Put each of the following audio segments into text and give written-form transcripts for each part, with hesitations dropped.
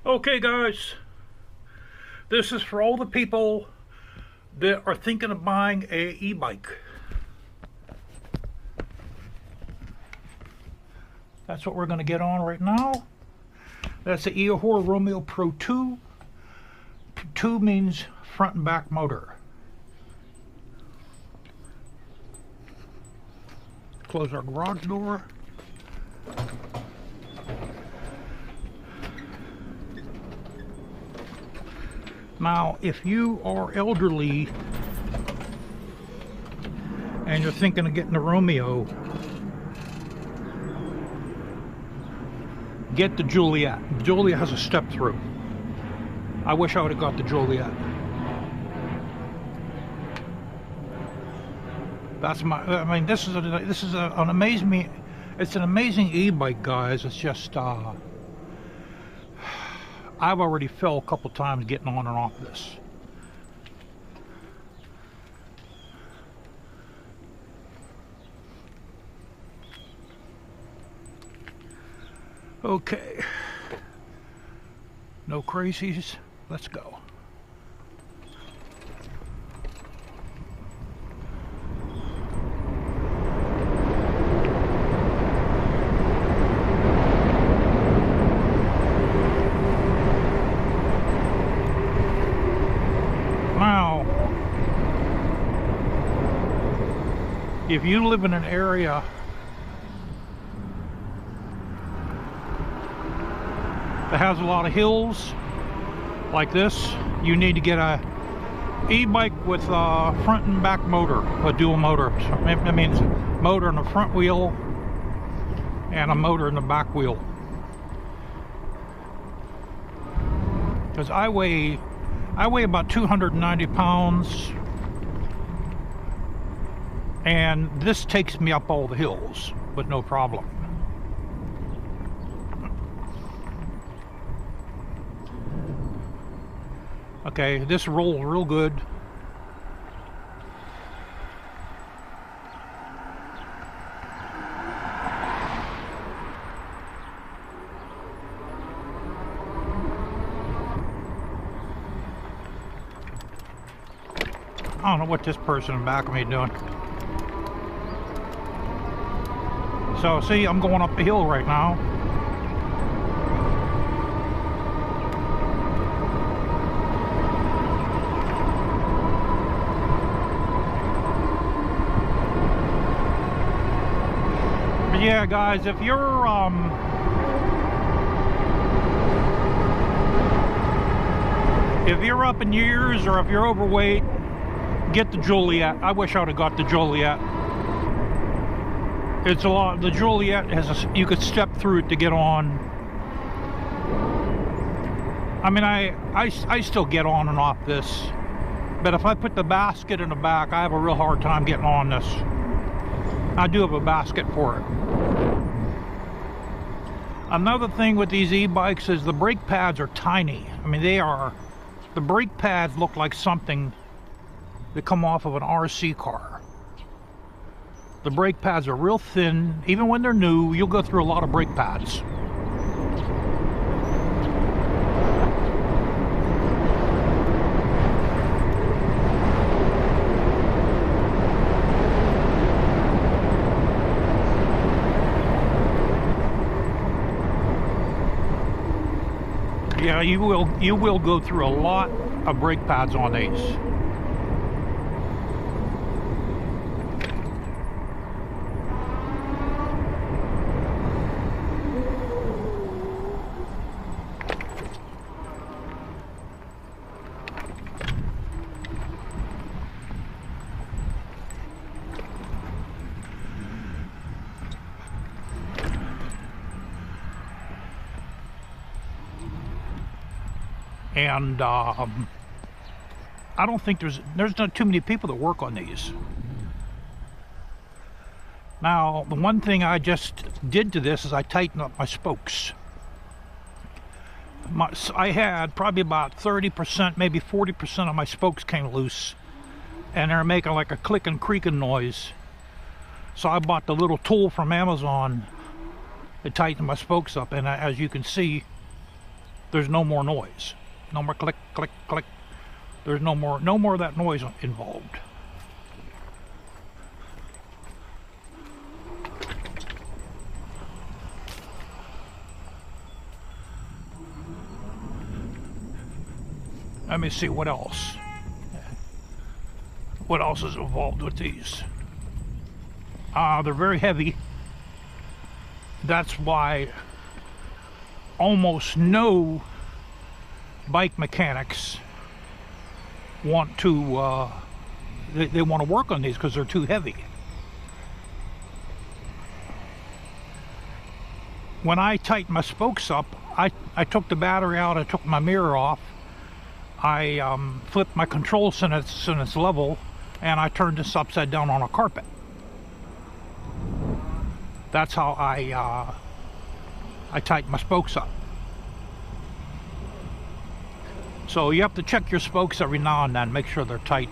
Okay, guys, this is for all the people that are thinking of buying a e-bike. That's what we're going to get on right now. That's the Ehor Romeo Pro 2. 2 means front and back motor. Close our garage door. Now, if you are elderly and you're thinking of getting a Romeo, get the Juliet. Juliet has a step through. I wish I would have got the Juliet. That's my. I mean, this is an amazing. It's an amazing e-bike, guys. It's just. I've already fell a couple times getting on and off this. Okay. No crazies. Let's go. Now, if you live in an area that has a lot of hills like this, you need to get a e-bike with a front and back motor, a dual motor. That means motor in the front wheel and a motor in the back wheel. Because I weigh about 290 pounds, and this takes me up all the hills with no problem. Okay, this rolls real good. I don't know what this person in the back of me is doing. So, see, I'm going up the hill right now. But yeah, guys, if you're up in years or if you're overweight, get the Juliet. I wish I would have got the Juliet. It's a lot. The Juliet has you could step through it to get on. I mean, I still get on and off this, but if I put the basket in the back, I have a real hard time getting on this. I do have a basket for it. Another thing with these e-bikes is the brake pads are tiny. I mean, the brake pads look like something that come off of an RC car. The brake pads are real thin. Even when they're new, you'll go through a lot of brake pads. Yeah, you will go through a lot of brake pads on these. And I don't think there's not too many people that work on these. Now, the one thing I just did to this is I tightened up my spokes. I had probably about 30%, maybe 40% of my spokes came loose, and they're making like a clicking, creaking noise. So I bought the little tool from Amazon to tighten my spokes up, and as you can see, there's no more noise. No more click, click, click. There's no more of that noise involved. Let me see what else. What else is involved with these? They're very heavy. That's why almost no bike mechanics want to they want to work on these because they're too heavy. When I tightened my spokes up, I took the battery out, I took my mirror off, I flipped my control so it's level, and I turned this upside down on a carpet. That's how I tighten my spokes up. So you have to check your spokes every now and then, make sure they're tight.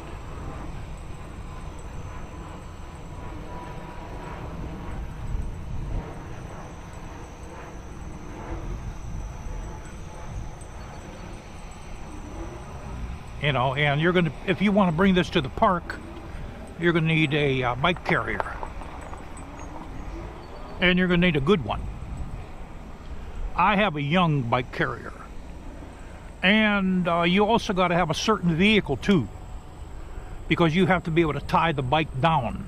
You know, and you're gonna, if you want to bring this to the park, you're gonna need a bike carrier, and you're gonna need a good one. I have a young bike carrier, and you also got to have a certain vehicle too, because you have to be able to tie the bike down.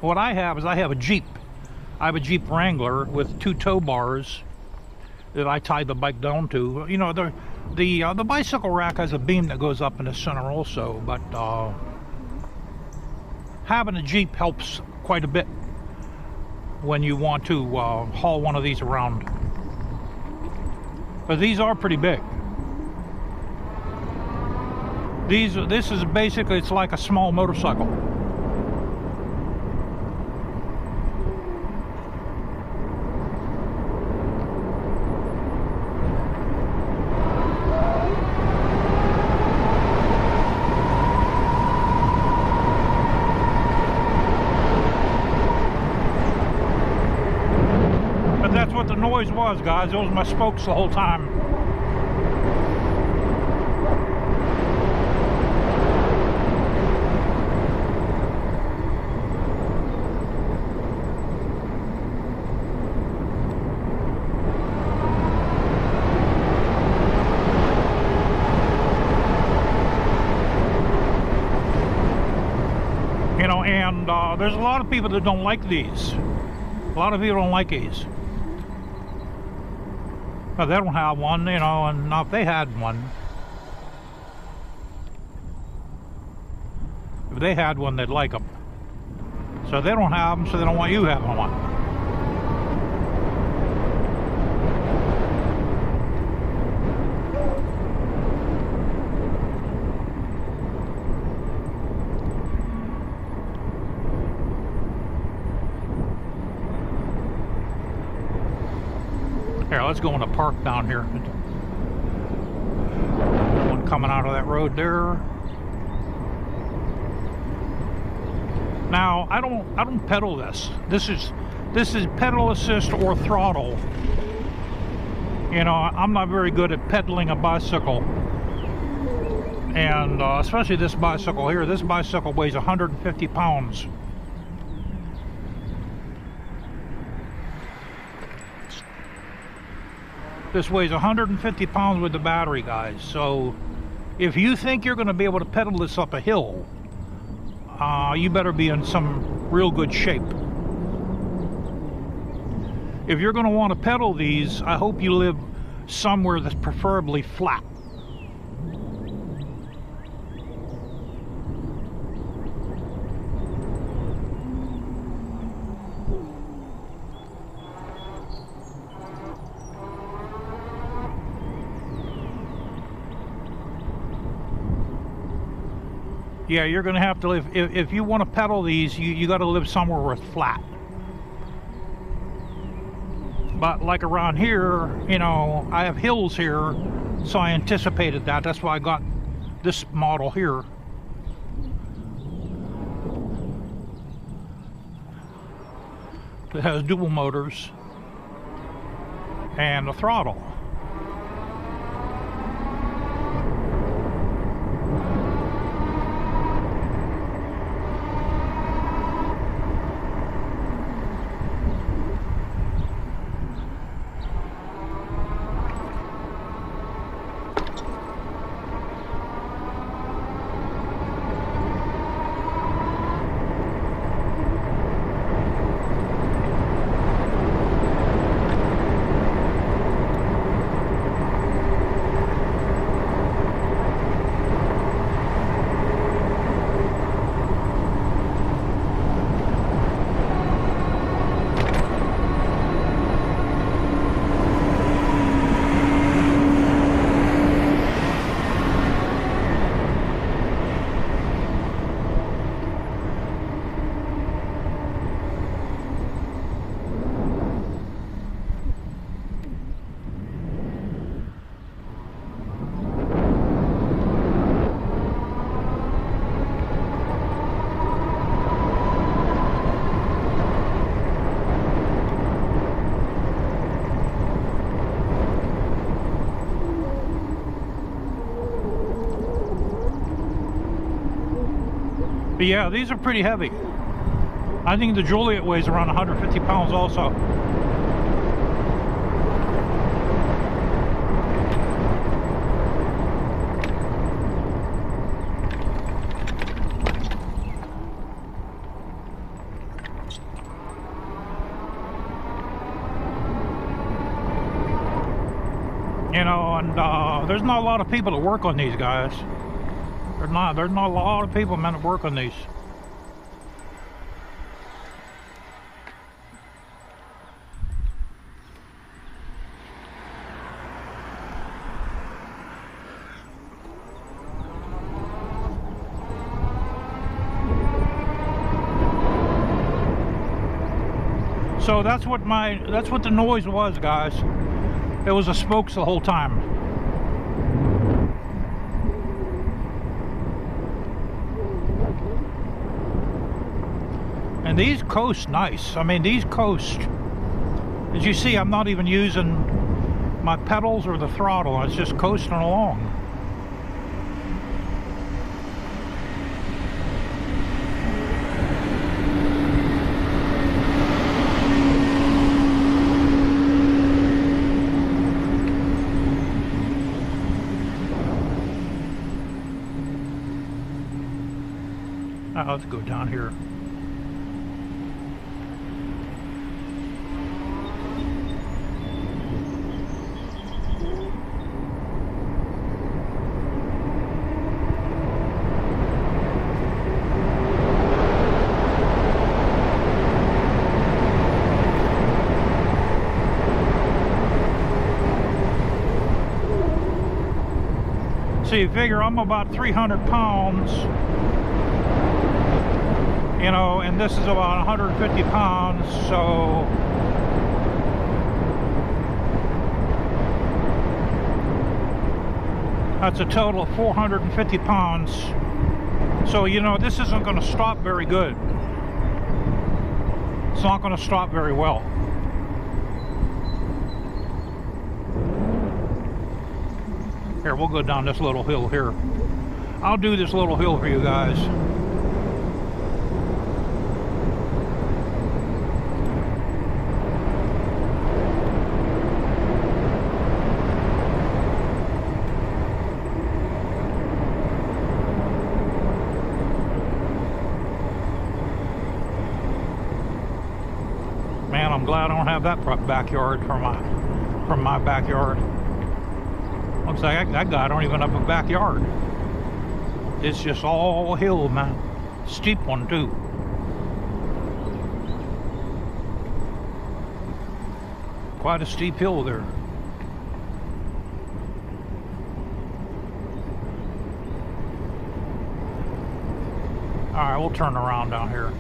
What I have is I have a Jeep. I have a Jeep Wrangler with 2 tow bars that I tied the bike down to. You know, the bicycle rack has a beam that goes up in the center also, but having a Jeep helps quite a bit when you want to haul one of these around. But these are pretty big. This is basically, it's like a small motorcycle. That's what the noise was, guys. Those were my spokes the whole time. You know, and there's a lot of people that don't like these. A lot of people don't like these. Well, they don't have one, you know, and now if they had one, if they had one, they'd like them. So they don't have them, so they don't want you having one. Here, let's go in the park down here. One coming out of that road there. Now, I don't pedal this. This is pedal assist or throttle. You know, I'm not very good at pedaling a bicycle. And especially this bicycle here. This bicycle weighs 150 pounds. This weighs 150 pounds with the battery, guys. So if you think you're going to be able to pedal this up a hill, you better be in some real good shape. If you're going to want to pedal these, I hope you live somewhere that's preferably flat. Yeah, you're going to have to live, if you want to pedal these, you got to live somewhere where it's flat. But like around here, you know, I have hills here, so I anticipated that. That's why I got this model here. It has dual motors. and the throttle. But yeah, these are pretty heavy. I think the Juliet weighs around 150 pounds also. You know, and there's not a lot of people that work on these guys. There's not a lot of people meant to work on these. So that's what the noise was, guys. It was the spokes the whole time. And these coast nice. I mean, these coast. As you see, I'm not even using my pedals or the throttle. It's just coasting along. Let's go down here. So you figure I'm about 300 pounds, you know, and this is about 150 pounds, so that's a total of 450 pounds. So, you know, this isn't going to stop very good. It's not going to stop very well. Here, we'll go down this little hill here. I'll do this little hill for you guys. Man, I'm glad I don't have that backyard from my backyard. Looks like that guy don't even have a backyard. It's just all hill, man. Steep one too. Quite a steep hill there. All right, we'll turn around down here.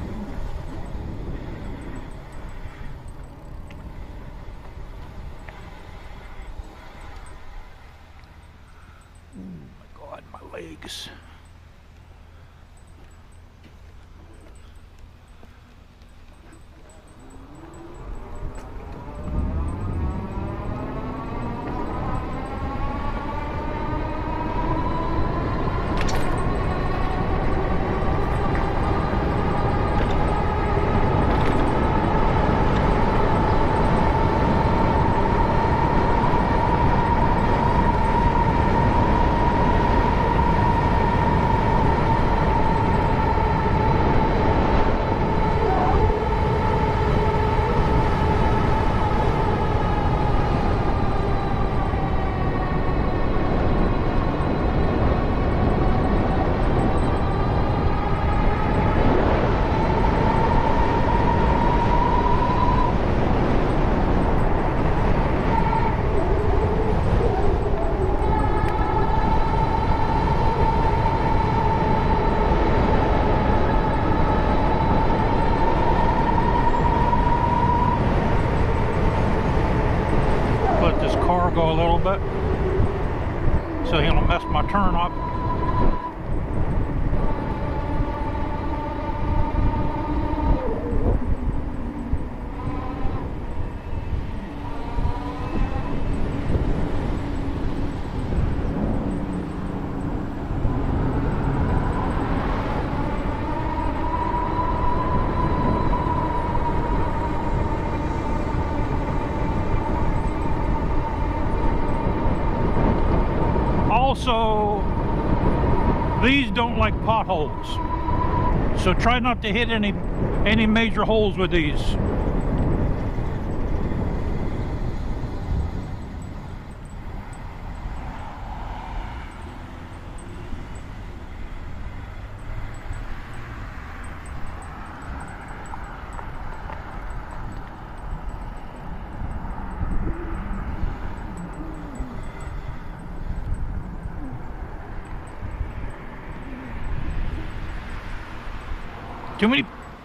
Legs. car go a little bit so he don't mess my turn up. Also, these don't like potholes, so try not to hit any major holes with these.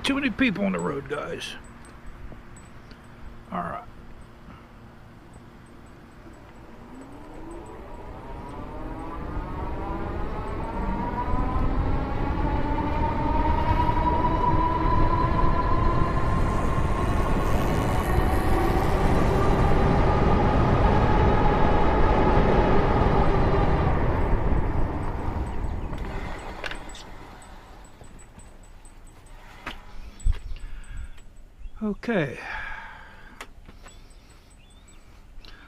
Too many people on the road, guys. All right. Okay.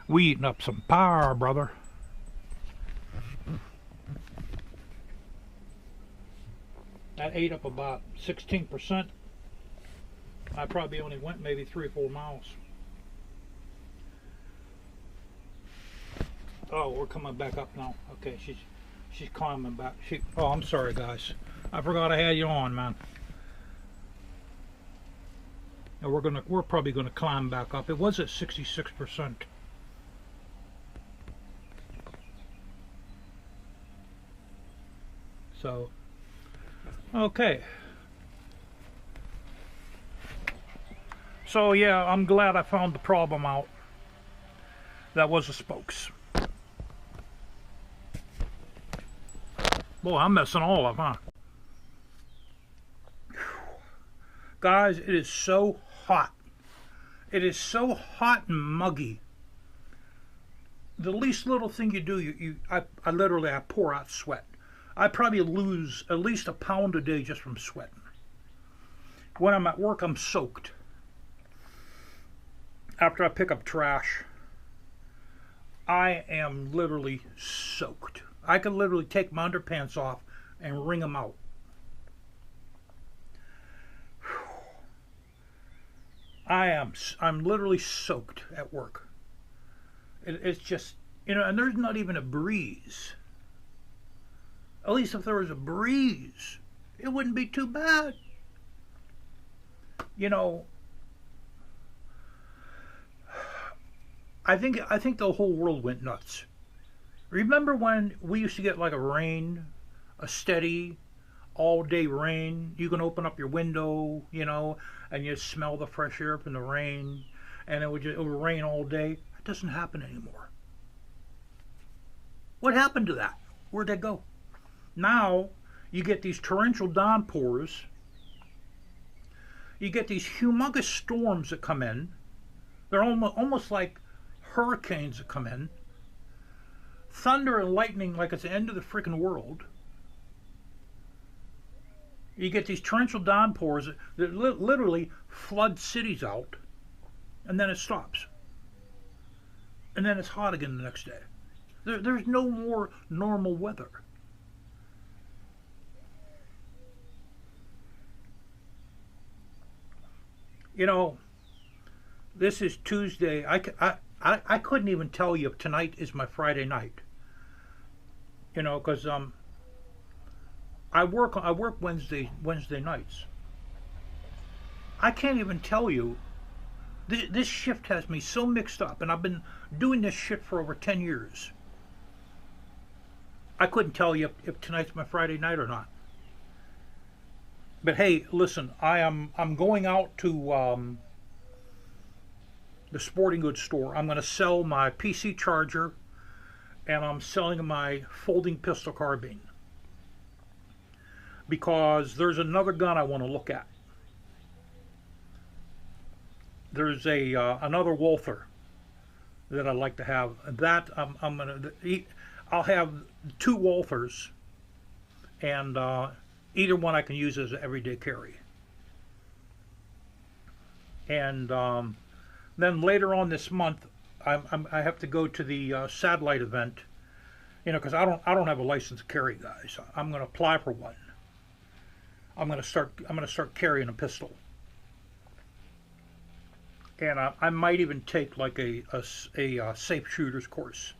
We eating up some power, brother. That ate up about 16%. I probably only went maybe 3 or 4 miles. Oh, we're coming back up now. Okay, she's climbing back. Oh, I'm sorry, guys. I forgot I had you on, man. And we're probably gonna climb back up. It was at 66%. So, okay. So yeah, I'm glad I found the problem out. That was the spokes. Boy, I'm messing all up, huh? Guys, it is so hot. It is so hot and muggy. The least little thing you do, I literally pour out sweat. I probably lose at least a pound a day just from sweating. When I'm at work, I'm soaked. After I pick up trash, I am literally soaked. I can literally take my underpants off and wring them out. I'm literally soaked at work. It's just, you know, and there's not even a breeze. At least if there was a breeze, it wouldn't be too bad. You know, I think the whole world went nuts. Remember when we used to get like a steady, all-day rain? You can open up your window, you know, and you smell the fresh air from the rain, and it would rain all day. That doesn't happen anymore. What happened to that? Where'd that go? Now you get these torrential downpours. You get these humongous storms that come in. They're almost like hurricanes that come in. Thunder and lightning like it's the end of the freaking world. You get these torrential downpours that literally flood cities out, and then it stops. And then it's hot again the next day. There's no more normal weather. You know, this is Tuesday. I couldn't even tell you if tonight is my Friday night. You know, because I work Wednesday nights. I can't even tell you. This shift has me so mixed up, and I've been doing this shit for over 10 years. I couldn't tell you if tonight's my Friday night or not. But hey, listen, I'm going out to the sporting goods store. I'm going to sell my PC charger, and I'm selling my folding pistol carbine, because there's another gun I want to look at. There's another Walther that I'd like to have. That I'm gonna eat. I'll have 2 Walthers, and either one I can use as an everyday carry. And then later on this month, I have to go to the satellite event, you know, because I don't have a license to carry, guys. I'm going to apply for one. I'm going to start carrying a pistol, and I might even take like a safe shooters course.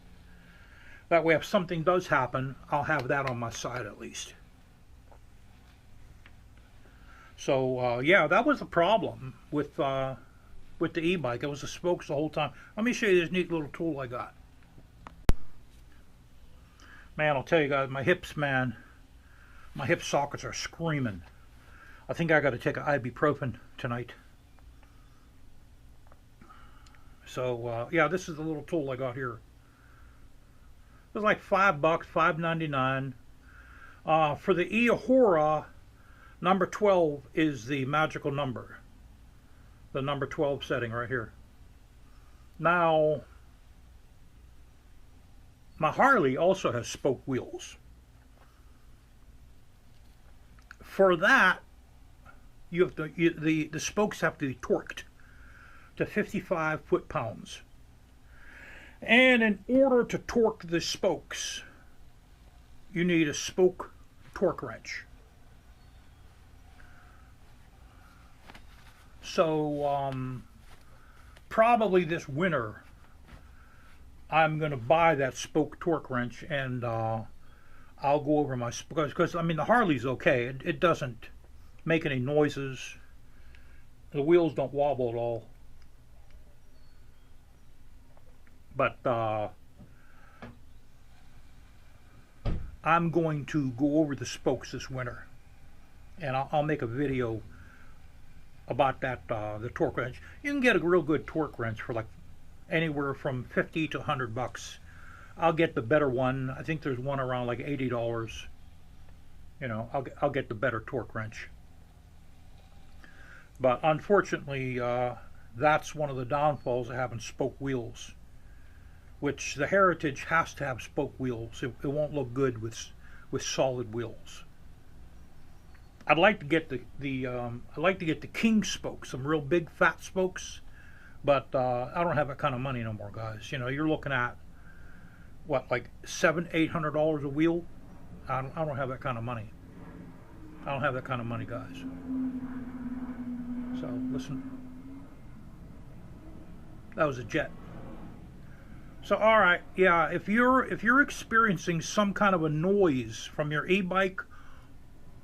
That way, if something does happen, I'll have that on my side at least. So yeah, that was the problem with the e-bike. It was the spokes the whole time. Let me show you this neat little tool I got. Man, I'll tell you guys, my hips, man, my hip sockets are screaming. I think I got to take an ibuprofen tonight. So yeah, this is the little tool I got here. It was like $5, $5.99. For the Ehora, number 12 is the magical number. The number 12 setting right here. Now, my Harley also has spoke wheels. For that, you have to, the spokes have to be torqued to 55 foot-pounds. And in order to torque the spokes, you need a spoke torque wrench. So probably this winter I'm going to buy that spoke torque wrench, and I'll go over my spokes, because I mean the Harley's okay. It doesn't make any noises. The wheels don't wobble at all. But I'm going to go over the spokes this winter, and I'll make a video about that, the torque wrench. You can get a real good torque wrench for like anywhere from $50 to $100. I'll get the better one. I think there's one around like $80. You know, I'll get the better torque wrench. But unfortunately, that's one of the downfalls of having spoke wheels, which the Heritage has to have spoke wheels. It won't look good with solid wheels. I'd like to get the King spokes, some real big fat spokes, but I don't have that kind of money no more, guys. You know, you're looking at what, like $700-800 a wheel. I don't have that kind of money. I don't have that kind of money, guys. So listen, that was a jet. So all right, yeah, if you're experiencing some kind of a noise from your e-bike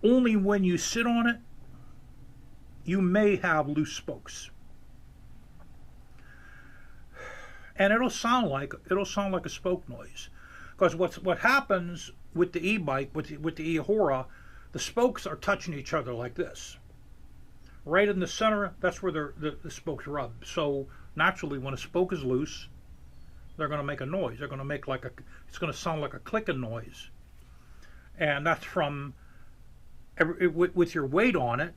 only when you sit on it, you may have loose spokes, and it'll sound like a spoke noise. Because what happens with the e-bike, with the Ehora, the spokes are touching each other like this. Right in the center, that's where the spokes rub. So naturally, when a spoke is loose, they're going to make a noise. They're going to make it's going to sound like a clicking noise. And that's from, with your weight on it,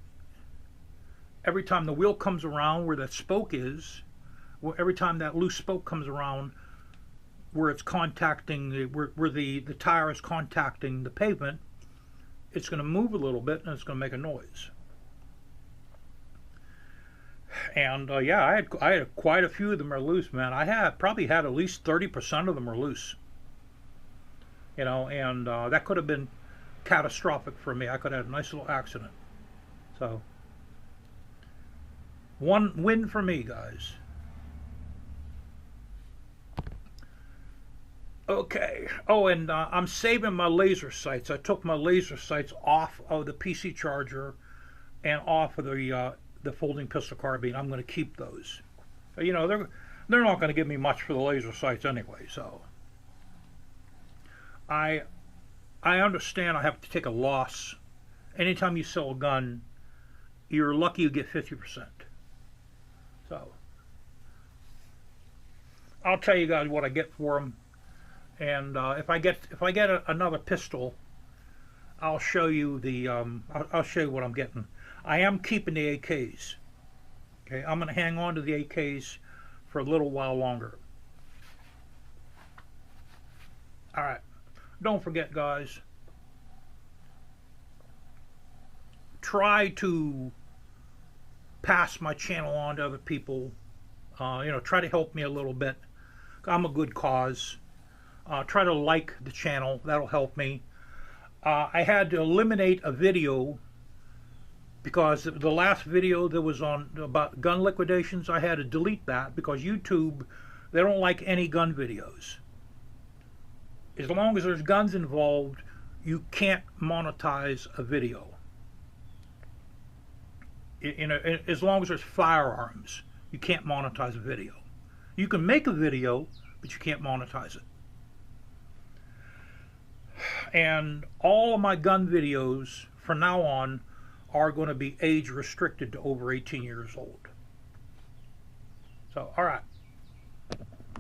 every time the wheel comes around where that spoke is, every time that loose spoke comes around where it's contacting, where the tire is contacting the pavement, it's going to move a little bit and it's going to make a noise. And yeah, I had quite a few of them are loose, man. I probably had at least 30% of them are loose. You know, and that could have been catastrophic for me. I could have had a nice little accident. So, one win for me, guys. Okay. Oh, and I'm saving my laser sights. I took my laser sights off of the PC charger and off of the folding pistol carbine. I'm going to keep those. You know, they're not going to give me much for the laser sights anyway. So I understand I have to take a loss. Anytime you sell a gun, you're lucky you get 50%. So I'll tell you guys what I get for them, and if I get another pistol, I'll show you the I'll show you what I'm getting. I am keeping the AKs. Okay, I'm gonna hang on to the AKs for a little while longer. All right, don't forget, guys. Try to pass my channel on to other people. Try to help me a little bit. I'm a good cause. Try to like the channel. That'll help me. I had to eliminate a video because the last video that was on about gun liquidations, I had to delete that because YouTube, they don't like any gun videos. As long as there's guns involved, you can't monetize a video. As long as there's firearms, you can't monetize a video. You can make a video, but you can't monetize it. And all of my gun videos from now on are going to be age restricted to over 18 years old. So, all right.